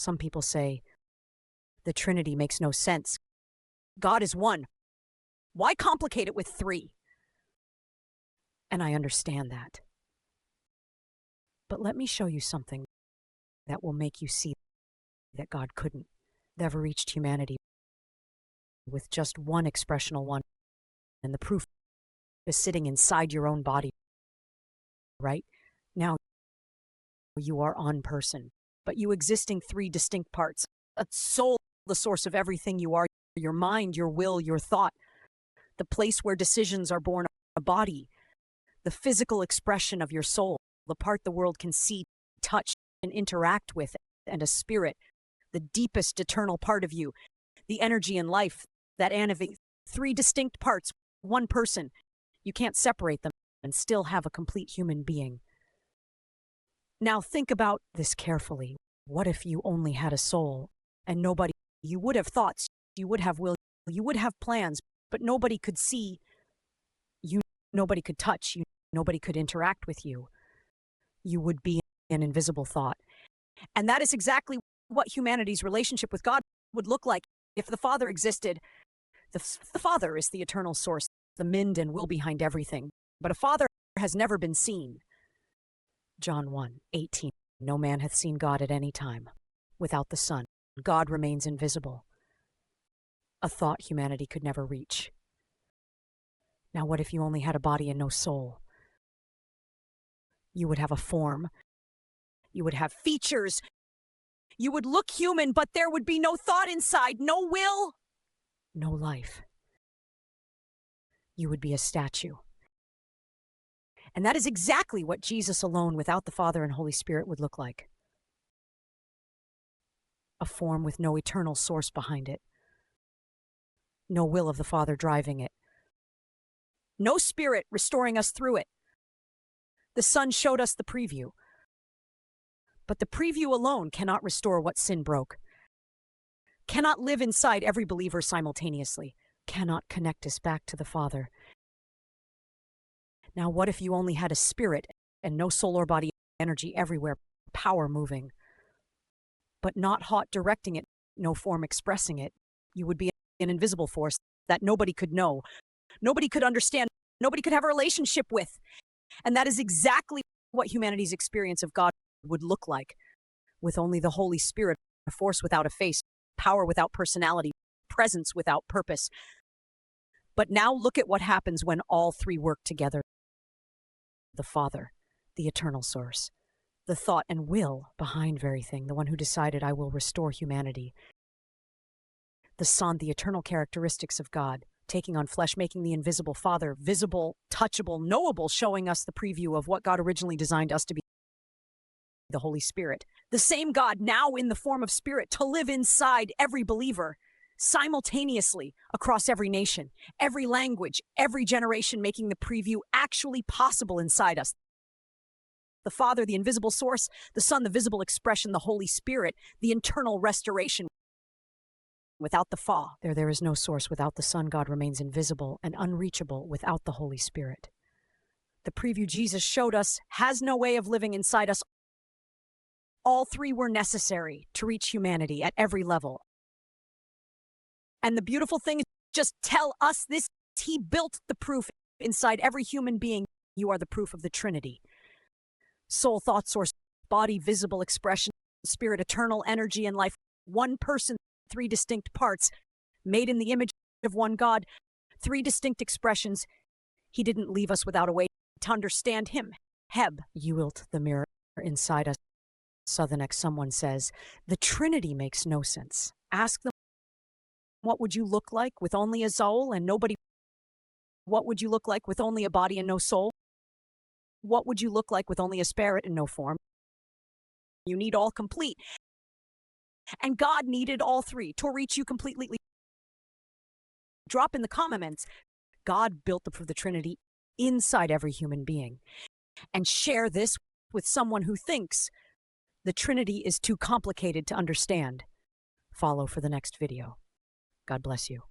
Some people say, the Trinity makes no sense. God is one. Why complicate it with three? And I understand that. But let me show you something that will make you see that God couldn't. Never reached humanity with just one expressional one. And the proof is sitting inside your own body. Right? Now, you are one person, but you existing three distinct parts. A soul, the source of everything you are, your mind, your will, your thought, the place where decisions are born, a body, the physical expression of your soul, the part the world can see, touch, and interact with, and a spirit, the deepest eternal part of you, the energy and life that animate. Three distinct parts, one person. You can't separate them and still have a complete human being. Now think about this carefully. What if you only had a soul and nobody? You would have thoughts, you would have will, you would have plans, but nobody could see you, nobody could touch you, nobody could interact with you. You would be an invisible thought. And that is exactly what humanity's relationship with God would look like if the Father existed. The Father is the eternal source, the mind and will behind everything. But a Father has never been seen. John 1:18. No man hath seen God at any time. Without the Son, God remains invisible. A thought humanity could never reach. Now what if you only had a body and no soul? You would have a form. You would have features. You would look human, but there would be no thought inside, no will, no life. You would be a statue. And that is exactly what Jesus alone, without the Father and Holy Spirit, would look like. A form with no eternal source behind it. No will of the Father driving it. No Spirit restoring us through it. The Son showed us the preview. But the preview alone cannot restore what sin broke. Cannot live inside every believer simultaneously. Cannot connect us back to the Father. Now what if you only had a spirit and no soul or body, energy everywhere, power moving, but not hot directing it, no form expressing it? You would be an invisible force that nobody could know, nobody could understand, nobody could have a relationship with. And that is exactly what humanity's experience of God would look like, with only the Holy Spirit, a force without a face, power without personality, presence without purpose. But now look at what happens when all three work together. The Father, the eternal source, the thought and will behind very thing, the one who decided, I will restore humanity. The Son, the eternal characteristics of God, taking on flesh, making the invisible Father visible, touchable, knowable, showing us the preview of what God originally designed us to be. The Holy Spirit, the same God now in the form of Spirit to live inside every believer, simultaneously across every nation, every language, every generation, making the preview actually possible inside us. The Father, the invisible source, the Son, the visible expression, the Holy Spirit, the internal restoration. Without the Fa, there is no source. Without the Son, God remains invisible and unreachable without the Holy Spirit. The preview Jesus showed us has no way of living inside us. All three were necessary to reach humanity at every level. And the beautiful thing is, just tell us this. He built the proof inside every human being. You are the proof of the Trinity. Soul, thought, source, body, visible expression, spirit, eternal energy and life. One person, three distinct parts, made in the image of one God. Three distinct expressions. He didn't leave us without a way to understand him. Heb, you built the mirror inside us. Southern X, someone says, the Trinity makes no sense. Ask them, what would you look like with only a soul and nobody? What would you look like with only a body and no soul? What would you look like with only a spirit and no form? You need all complete. And God needed all three to reach you completely. Drop in the comments. God built the Trinity inside every human being. And share this with someone who thinks the Trinity is too complicated to understand. Follow for the next video. God bless you.